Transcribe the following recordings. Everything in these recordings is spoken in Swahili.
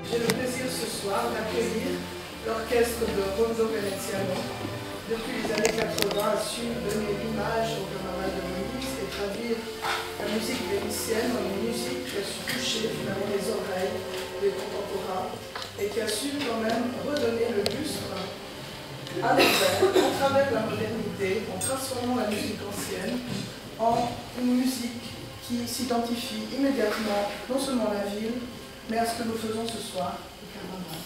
J'ai le plaisir ce soir d'accueillir l'orchestre de Ronzo Veneziano. Depuis les années 80, a su donner l'image au carnaval de Venise et traduire la musique vénitienne en une musique qui a su toucher finalement les oreilles des contemporains et qui a su quand même redonner le lustre à l'envers, à travers la modernité, en transformant la musique ancienne en une musique qui s'identifie immédiatement non seulement à la ville, mais à ce que nous faisons ce soir, le carnaval.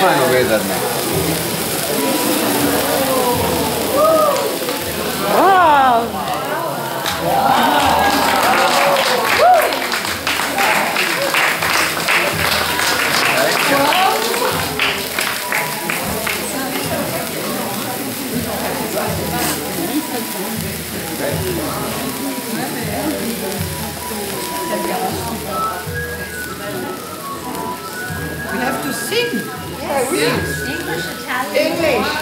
mano vederne. Wow! We have to sing. English.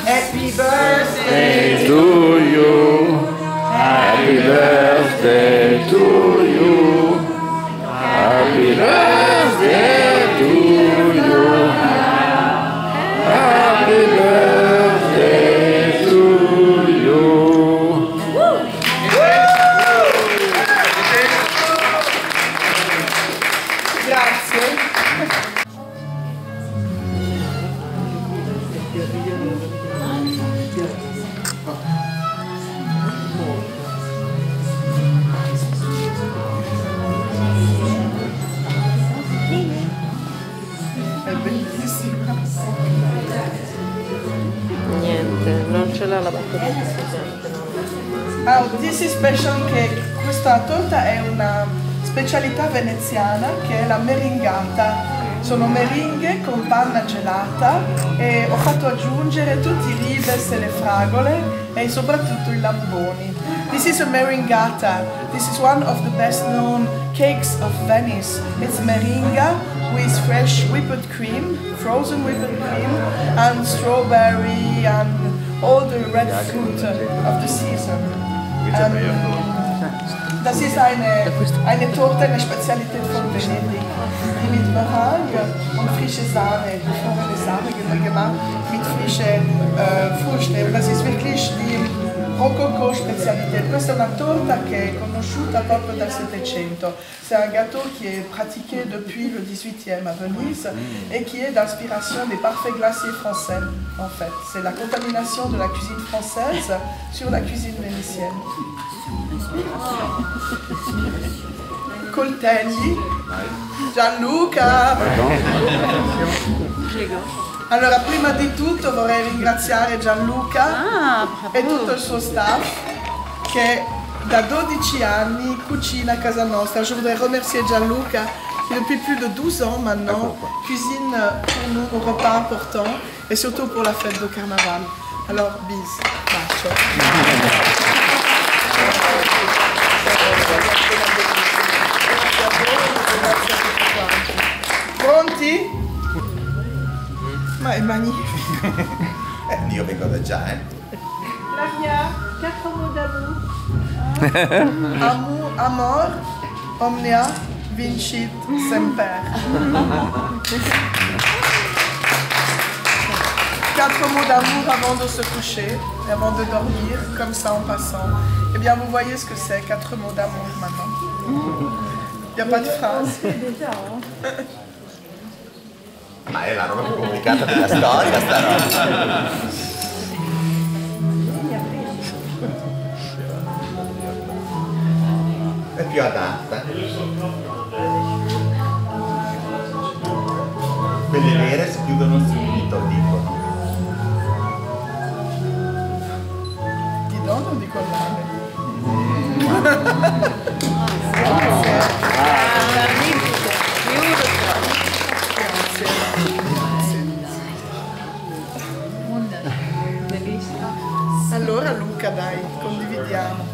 Happy birthday To you, happy birthday to you, happy birthday to you, happy birthday to you. Grazie. È bellissima. Niente, non ce l'ha la batteria. This is special cake. Questa torta è una specialità veneziana che è la meringata. Sono meringhe con panna gelata e ho fatto aggiungere tutti i ribes e le fragole e soprattutto i lamboni. This is a meringata. This is one of the best known cakes of Venice. It's meringa with fresh whipped cream, frozen whipped cream, and strawberry and all the red fruit of the season. Das ist eine Torte, eine Spezialität von Venedig, die mit Meringue und frische Sahne, gefrorene Sahne gemacht, mit frischen Früchten. Das ist wirklich die Rococo-Spezialità. Questa è una torta che è conosciuta proprio dal Settecento. C'est un gâteau qui est pratiqué depuis le 18e à Venise et qui est d'inspiration des parfaits glaciers français, en fait. C'est la contamination de la cuisine française sur la cuisine vénitienne. Coltelli. Gianluca! Allora, prima di tutto vorrei ringraziare Gianluca e tutto il suo staff che da 12 anni cucina a casa nostra. Je voudrais remercier Gianluca qui depuis plus de 12 ans maintenant cuisine pour nous nos repas importants et surtout pour la fête de carnaval. Alors, bis, bacio. Pronti? Ma è magnifico. Io vengo da già, Flavia, 4 mots d'amour. Amor, omnia, vincit semper. 4 mots d'amour avant de se coucher et avant de dormir, comme ça en passant. Eh bien, vous voyez ce que c'est, 4 mots d'amour maintenant. Il n'y a pas de phrase. Ma è la roba più complicata della storia, sta roba. È più adatta. Quelle vere si chiudono subito, dicono. Ti dono o di collare? Allora Luca, dai, condividiamo.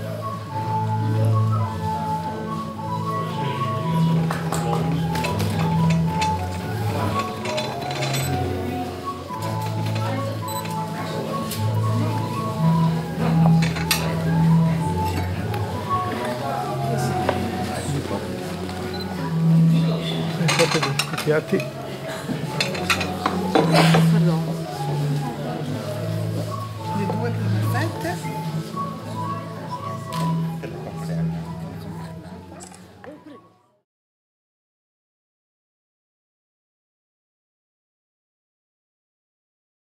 Piatti.